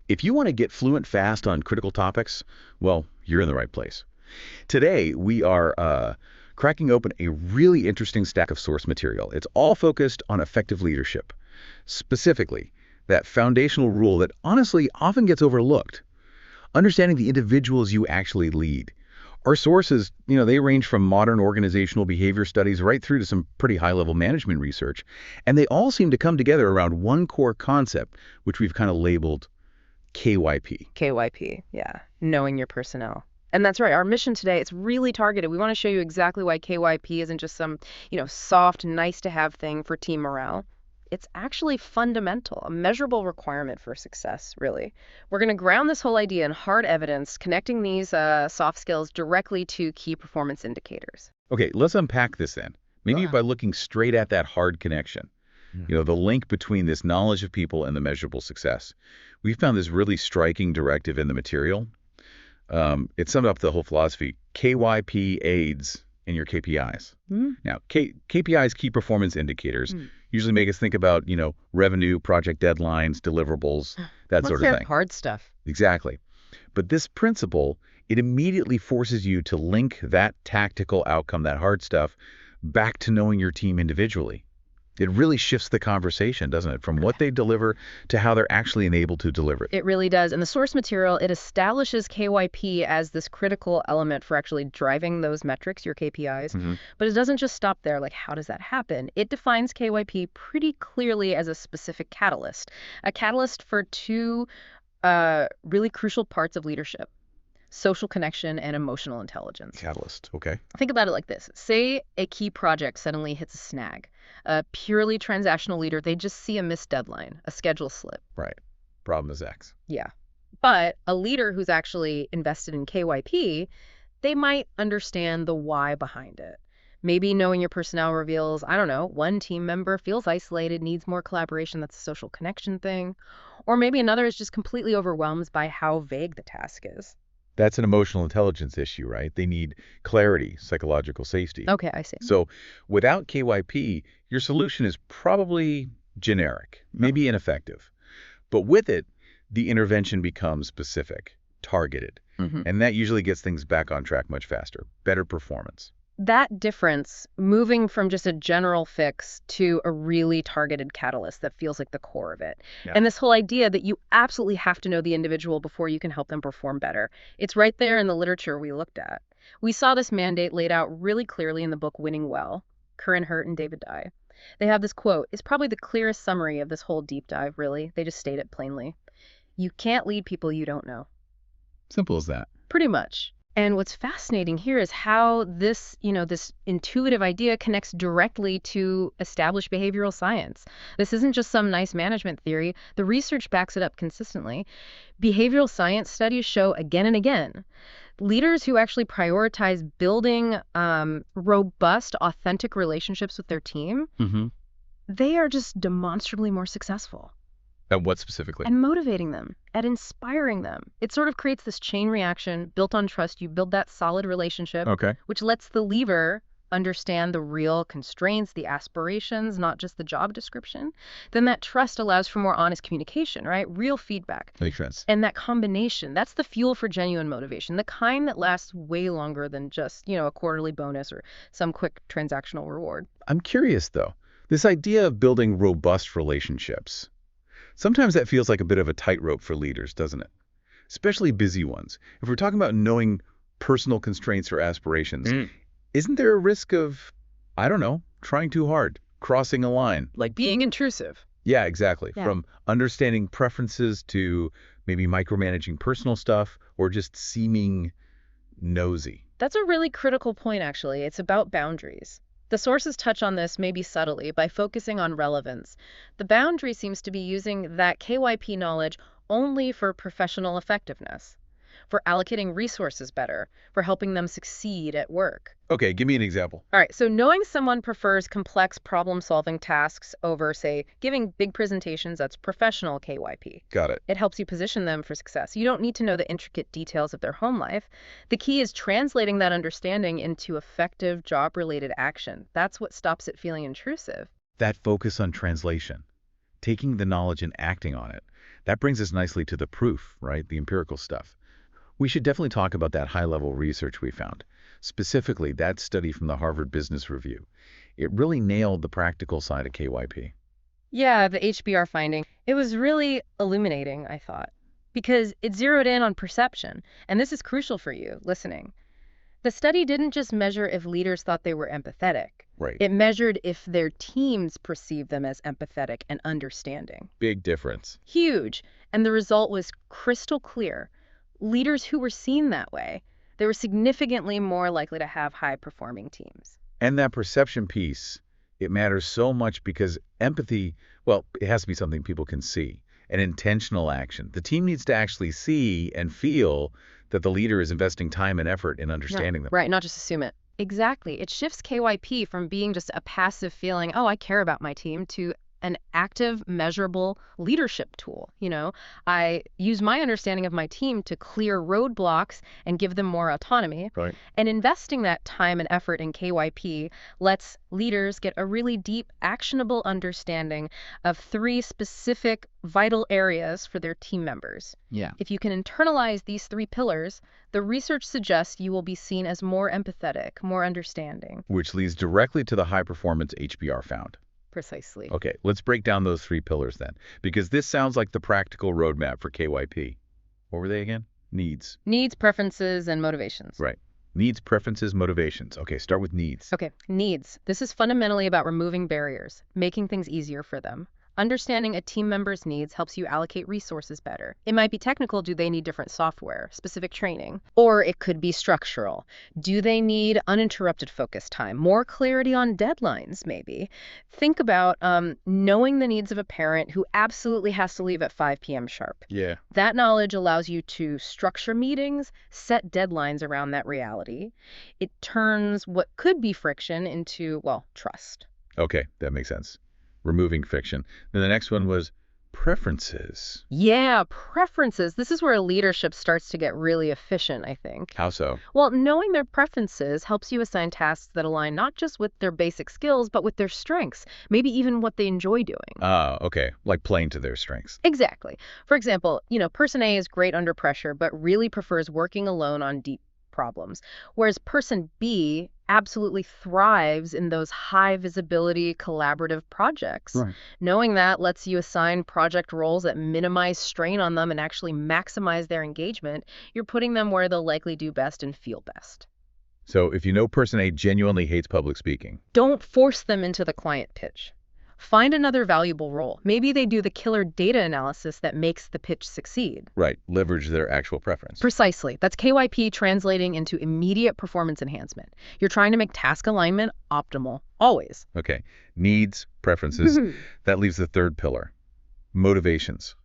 If you want to get fluent fast on critical topics, well, you're in the right place. Today, we are cracking open a really interesting stack of source material. It's all focused on effective leadership. Specifically, that foundational rule that honestly often gets overlooked. Understanding the individuals you actually lead. Our sources, they range from modern organizational behavior studies right through to some pretty high-level management research. And they all seem to come together around one core concept, which we've kind of labeled KYP. KYP, yeah. Knowing your personnel. And that's right. Our mission today, it's really targeted. We want to show you exactly why KYP isn't just some, soft, nice-to-have thing for team morale. It's actually fundamental, a measurable requirement for success, really. We're going to ground this whole idea in hard evidence, connecting these soft skills directly to key performance indicators. Okay, let's unpack this then. Maybe by looking straight at that hard connection. The link between this knowledge of people and the measurable success. We found this really striking directive in the material. It summed up the whole philosophy. KYP aids in your KPIs. Now, KPIs, key performance indicators, usually make us think about, revenue, project deadlines, deliverables, that sort of thing. Hard stuff. Exactly. But this principle, it immediately forces you to link that tactical outcome, that hard stuff, back to knowing your team individually. It really shifts the conversation, doesn't it? From what they deliver to how they're actually enabled to deliver it. It really does. And the source material, it establishes KYP as this critical element for actually driving those metrics, your KPIs. But it doesn't just stop there. Like, how does that happen? It defines KYP pretty clearly as a specific catalyst. A catalyst for two really crucial parts of leadership. Social connection and emotional intelligence. Catalyst, okay. Think about it like this. Say a key project suddenly hits a snag. A purely transactional leader, they just see a missed deadline, a schedule slip. Right. Problem is X. Yeah. But a leader who's actually invested in KYP, they might understand the why behind it. Maybe knowing your personnel reveals, I don't know, one team member feels isolated, needs more collaboration, that's a social connection thing. Or maybe another is just completely overwhelmed by how vague the task is. That's an emotional intelligence issue, right? They need clarity, psychological safety. Okay, I see. So without KYP, your solution is probably generic, maybe ineffective. But with it, the intervention becomes specific, targeted. And that usually gets things back on track much faster, better performance. That difference, moving from just a general fix to a really targeted catalyst that feels like the core of it. Yeah. And this whole idea that you absolutely have to know the individual before you can help them perform better. It's right there in the literature we looked at. We saw this mandate laid out really clearly in the book Winning Well, Corinne Hurt and David Dye. They have this quote. It's probably the clearest summary of this whole deep dive, really. They just state it plainly. You can't lead people you don't know. Simple as that. Pretty much. And what's fascinating here is how this, this intuitive idea connects directly to established behavioral science. This isn't just some nice management theory. The research backs it up consistently. Behavioral science studies show again and again, leaders who actually prioritize building robust, authentic relationships with their team, they are just demonstrably more successful. At what specifically? And motivating them, at inspiring them. It sort of creates this chain reaction built on trust. You build that solid relationship, which lets the leader understand the real constraints, the aspirations, not just the job description. Then that trust allows for more honest communication, right? Real feedback. Makes sense. And that combination, that's the fuel for genuine motivation, the kind that lasts way longer than just, a quarterly bonus or some quick transactional reward. I'm curious, though. This idea of building robust relationships, sometimes that feels like a bit of a tightrope for leaders, doesn't it? Especially busy ones. If we're talking about knowing personal constraints or aspirations, isn't there a risk of, I don't know, trying too hard, crossing a line? Like being intrusive. Yeah, exactly. Yeah. From understanding preferences to maybe micromanaging personal stuff or just seeming nosy. That's a really critical point, actually. It's about boundaries. The sources touch on this maybe subtly by focusing on relevance. The boundary seems to be using that KYP knowledge only for professional effectiveness, for allocating resources better, for helping them succeed at work. Okay, give me an example. All right, so knowing someone prefers complex problem-solving tasks over, say, giving big presentations, that's professional KYP. Got it. It helps you position them for success. You don't need to know the intricate details of their home life. The key is translating that understanding into effective job-related action. That's what stops it feeling intrusive. That focus on translation, taking the knowledge and acting on it, That brings us nicely to the proof, right? The empirical stuff. We should definitely talk about that high-level research we found. Specifically, that study from the Harvard Business Review. It really nailed the practical side of KYP. Yeah, the HBR finding. It was really illuminating, I thought, because it zeroed in on perception. And this is crucial for you, listening. The study didn't just measure if leaders thought they were empathetic. Right. It measured if their teams perceived them as empathetic and understanding. Big difference. Huge. And the result was crystal clear. Leaders who were seen that way, they were significantly more likely to have high-performing teams. And that perception piece, it matters so much because empathy, well, it has to be something people can see, an intentional action. The team needs to actually see and feel that the leader is investing time and effort in understanding them. Right, not just assume it. Exactly. It shifts KYP from being just a passive feeling, oh, I care about my team, to an active, measurable leadership tool. I use my understanding of my team to clear roadblocks and give them more autonomy. Right. And investing that time and effort in KYP lets leaders get a really deep, actionable understanding of 3 specific vital areas for their team members. Yeah. If you can internalize these 3 pillars, the research suggests you will be seen as more empathetic, more understanding. Which leads directly to the high performance HBR found. Precisely. Okay, let's break down those 3 pillars then, because this sounds like the practical roadmap for KYP. What were they again? Needs. Needs, preferences, and motivations. Right. Needs, preferences, motivations. Okay, start with needs. Okay, needs. This is fundamentally about removing barriers, making things easier for them. Understanding a team member's needs helps you allocate resources better. It might be technical. Do they need different software, specific training? Or it could be structural. Do they need uninterrupted focus time, more clarity on deadlines, maybe? Think about knowing the needs of a parent who absolutely has to leave at 5 p.m. sharp. Yeah. That knowledge allows you to structure meetings, set deadlines around that reality. It turns what could be friction into, well, trust. Okay, that makes sense. Removing fiction. Then the next one was preferences. Yeah, preferences. This is where leadership starts to get really efficient, I think. How so? Well, knowing their preferences helps you assign tasks that align not just with their basic skills, but with their strengths, maybe even what they enjoy doing. Ah, okay. Like playing to their strengths. Exactly. For example, person A is great under pressure, but really prefers working alone on deep problems, whereas person B absolutely thrives in those high visibility collaborative projects. Right. Knowing that lets you assign project roles that minimize strain on them and actually maximize their engagement. You're putting them where they'll likely do best and feel best. So if you know person A genuinely hates public speaking, don't force them into the client pitch. Find another valuable role. Maybe they do the killer data analysis that makes the pitch succeed. right, leverage their actual preference. Precisely. That's KYP translating into immediate performance enhancement. You're trying to make task alignment optimal, always. Okay, needs, preferences. That leaves the 3rd pillar, motivations.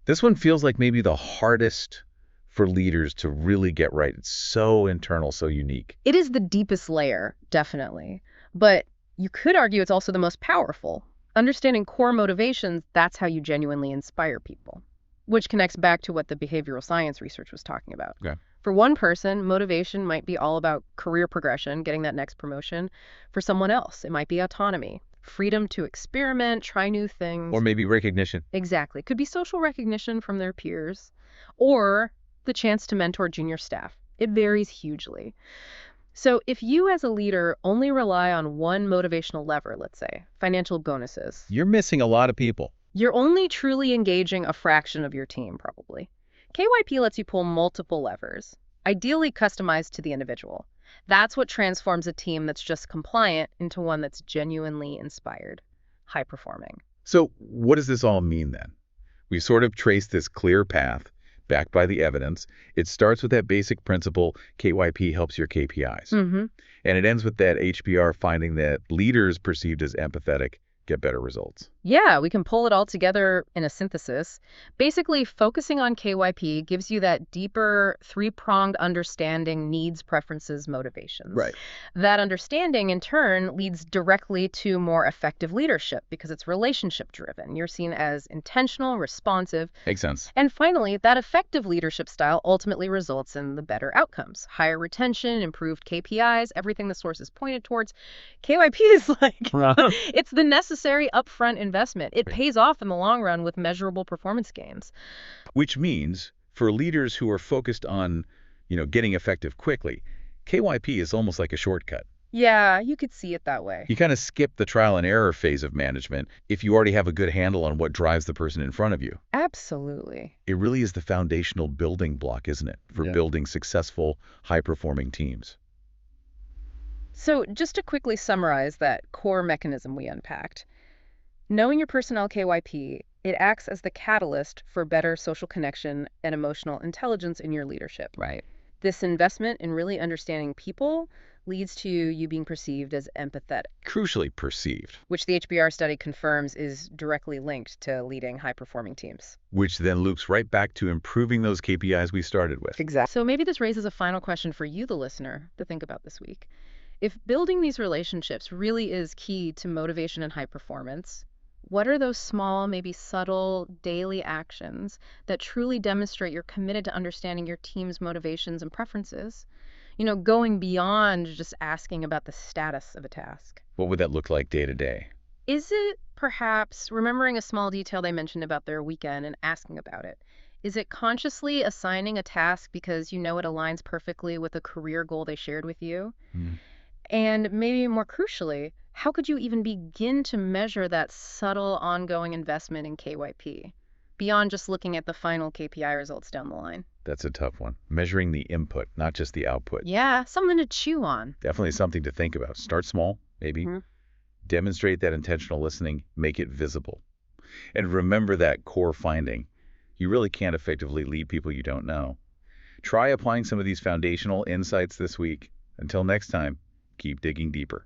This one feels like maybe the hardest for leaders to really get right. It's so internal, so unique. It is the deepest layer, definitely. But you could argue it's also the most powerful. Understanding core motivations, that's how you genuinely inspire people. Which connects back to what the behavioral science research was talking about. Okay. For one person, motivation might be all about career progression, getting that next promotion. For someone else, it might be autonomy, freedom to experiment, try new things. Or maybe recognition. Exactly. It could be social recognition from their peers, or the chance to mentor junior staff. It varies hugely. So if you as a leader only rely on one motivational lever, let's say, financial bonuses, You're missing a lot of people. you're only truly engaging a fraction of your team, probably. KYP lets you pull multiple levers, ideally customized to the individual. That's what transforms a team that's just compliant into one that's genuinely inspired, high-performing. So what does this all mean then? We sort of traced this clear path backed by the evidence. It starts with that basic principle, KYP helps your KPIs. Mm-hmm. And it ends with that HBR finding that leaders perceived as empathetic get better results. Yeah, we can pull it all together in a synthesis. Basically, focusing on KYP gives you that deeper, 3-pronged understanding, needs, preferences, motivations. Right. That understanding, in turn, leads directly to more effective leadership because it's relationship-driven. You're seen as intentional, responsive. Makes sense. And finally, that effective leadership style ultimately results in the better outcomes. Higher retention, improved KPIs, everything the source is pointed towards. KYP is like, it's the necessary upfront investment investment. It pays off in the long run with measurable performance gains. Which means for leaders who are focused on, getting effective quickly, KYP is almost like a shortcut. Yeah, you could see it that way. You kind of skip the trial and error phase of management if you already have a good handle on what drives the person in front of you. Absolutely. It really is the foundational building block, isn't it, for building successful, high-performing teams. So just to quickly summarize that core mechanism we unpacked, knowing your personnel KYP, it acts as the catalyst for better social connection and emotional intelligence in your leadership. Right. This investment in really understanding people leads to you being perceived as empathetic, Crucially perceived, which the HBR study confirms is directly linked to leading high-performing teams. which then loops right back to improving those KPIs we started with. Exactly. So maybe this raises a final question for you, the listener, to think about this week. If building these relationships really is key to motivation and high performance, what are those small, maybe subtle, daily actions that truly demonstrate you're committed to understanding your team's motivations and preferences? Going beyond just asking about the status of a task. What would that look like day to day? Is it perhaps remembering a small detail they mentioned about their weekend and asking about it? Is it consciously assigning a task because you know it aligns perfectly with a career goal they shared with you? And maybe more crucially, how could you even begin to measure that subtle ongoing investment in KYP beyond just looking at the final KPI results down the line? That's a tough one. Measuring the input, not just the output. Yeah, something to chew on. Definitely something to think about. Start small, maybe. Demonstrate that intentional listening. Make it visible. And remember that core finding. You really can't effectively lead people you don't know. Try applying some of these foundational insights this week. Until next time, keep digging deeper.